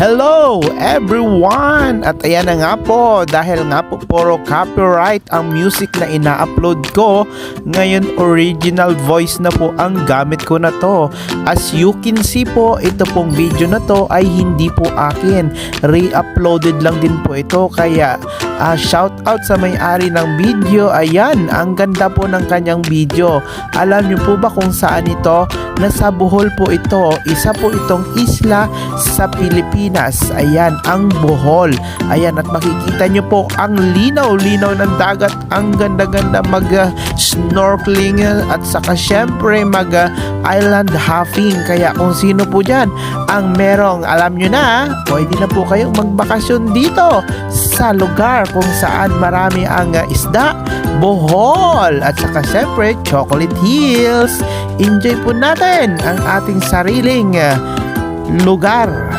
Hello everyone! At ayan na nga po, dahil nga po puro copyright ang music na ina-upload ko, ngayon original voice na po ang gamit ko na to. As you can see po, ito pong video na to ay hindi po akin. Re-uploaded lang din po ito, kaya shout out sa may-ari ng video. Ayan, ang ganda po ng kanyang video. Alam niyo po ba kung saan ito? Nasa Bohol po ito. Isa po itong isla sa Pilipinas. Ayan, ang Bohol. Ayan, at makikita nyo po ang linaw-linaw ng dagat. Ang ganda-ganda mag-snorkeling at saka syempre mag-island hopping. Kaya kung sino po dyan ang merong alam nyo na, pwede na po kayong magbakasyon dito sa lugar kung saan marami ang isda, Bohol, at saka syempre Chocolate Hills. Enjoy po natin ang ating sariling lugar.